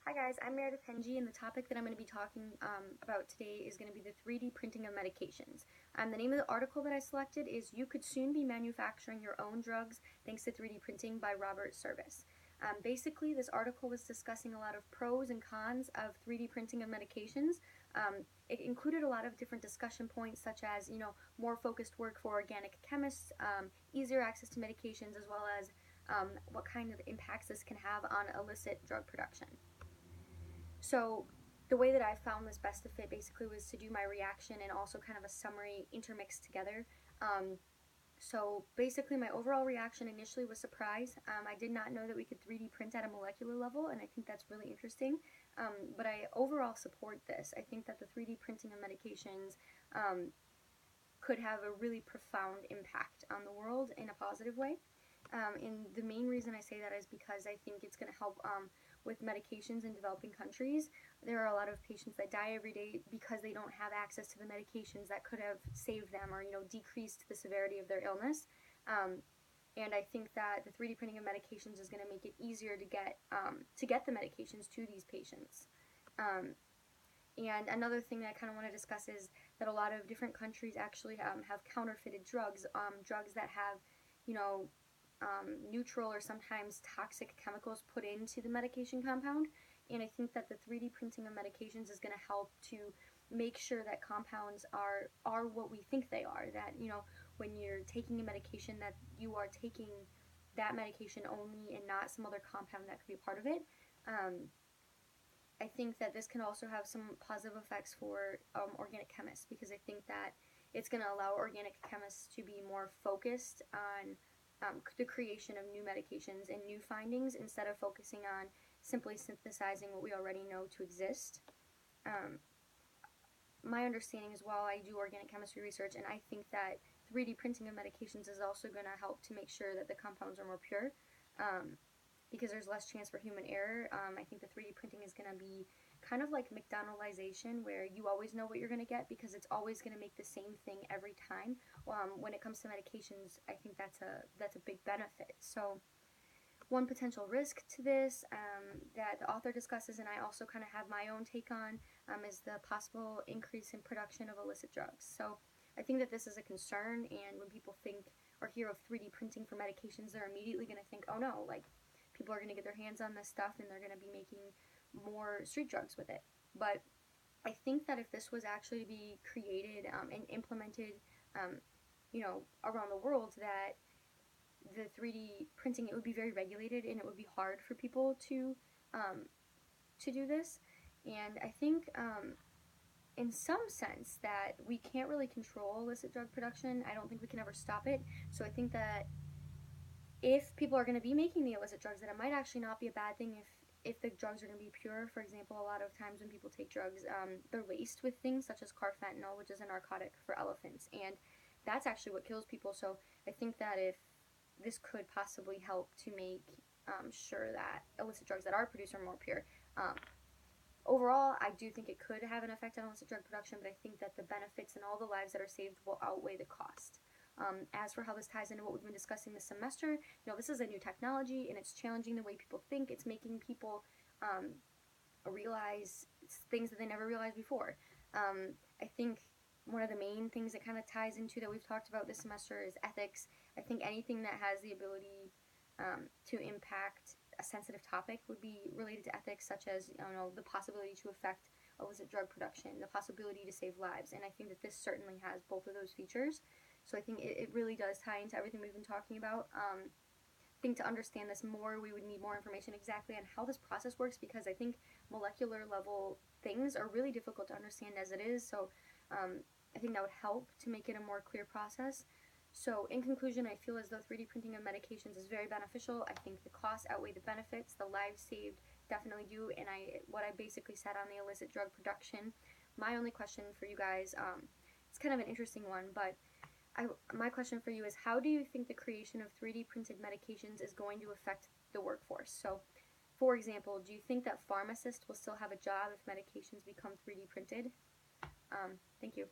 Hi guys, I'm Meredith Henji, and the topic that I'm going to be talking about today is going to be the 3D printing of medications. The name of the article that I selected is "You Could Soon Be Manufacturing Your Own Drugs Thanks to 3D Printing" by Robert Service. Basically, this article was discussing a lot of pros and cons of 3D printing of medications. It included a lot of different discussion points, such as more focused work for organic chemists, easier access to medications, as well as what kind of impacts this can have on illicit drug production. So the way that I found this best to fit basically was to do my reaction and also kind of a summary intermixed together. So basically my overall reaction initially was surprise. I did not know that we could 3D print at a molecular level, and I think that's really interesting. But I overall support this. I think that the 3D printing of medications could have a really profound impact on the world in a positive way. And the main reason I say that is because I think it's going to help with medications in developing countries. There are a lot of patients that die every day because they don't have access to the medications that could have saved them or decreased the severity of their illness. And I think that the 3D printing of medications is going to make it easier to get the medications to these patients. And another thing that I kind of want to discuss is that a lot of different countries actually have counterfeited drugs, drugs that have, neutral or sometimes toxic chemicals put into the medication compound. And I think that the 3D printing of medications is going to help to make sure that compounds are what we think they are. That, when you're taking a medication, that you are taking that medication only and not some other compound that could be a part of it. I think that this can also have some positive effects for organic chemists, because I think that it's going to allow organic chemists to be more focused on the creation of new medications and new findings instead of focusing on simply synthesizing what we already know to exist. My understanding as well, I do organic chemistry research, and I think that 3D printing of medications is also going to help to make sure that the compounds are more pure. Because there's less chance for human error. I think the 3D printing is going to be kind of like McDonaldization, where you always know what you're going to get because it's always going to make the same thing every time. When it comes to medications, I think that's a big benefit. So one potential risk to this that the author discusses, and I also kind of have my own take on, is the possible increase in production of illicit drugs. So I think that this is a concern, and when people think or hear of 3D printing for medications, they're immediately going to think, oh no, like, people are going to get their hands on this stuff and they're going to be making more street drugs with it. But I think that if this was actually to be created and implemented, around the world, that the 3D printing, it would be very regulated and it would be hard for people to do this. And I think in some sense that we can't really control illicit drug production. I don't think we can ever stop it. So I think that if people are going to be making the illicit drugs, that it might actually not be a bad thing if the drugs are going to be pure. For example, a lot of times when people take drugs, they're laced with things such as carfentanil, which is a narcotic for elephants, and that's actually what kills people. So I think that if this could possibly help to make sure that illicit drugs that are produced are more pure. Overall, I do think it could have an effect on illicit drug production, but I think that the benefits and all the lives that are saved will outweigh the cost. As for how this ties into what we've been discussing this semester, this is a new technology and it's challenging the way people think. It's making people realize things that they never realized before. I think one of the main things that kind of ties into that we've talked about this semester is ethics. I think anything that has the ability to impact a sensitive topic would be related to ethics, such as the possibility to affect illicit drug production, the possibility to save lives, and I think that this certainly has both of those features. So I think it really does tie into everything we've been talking about. I think to understand this more, we would need more information exactly on how this process works, because I think molecular level things are really difficult to understand as it is. So I think that would help to make it a more clear process. So in conclusion, I feel as though 3D printing of medications is very beneficial. I think the costs outweigh the benefits. The lives saved definitely do. And what I basically said on the illicit drug production, my only question for you guys, it's kind of an interesting one, but my question for you is, how do you think the creation of 3D printed medications is going to affect the workforce? So, for example, do you think that pharmacists will still have a job if medications become 3D printed? Thank you.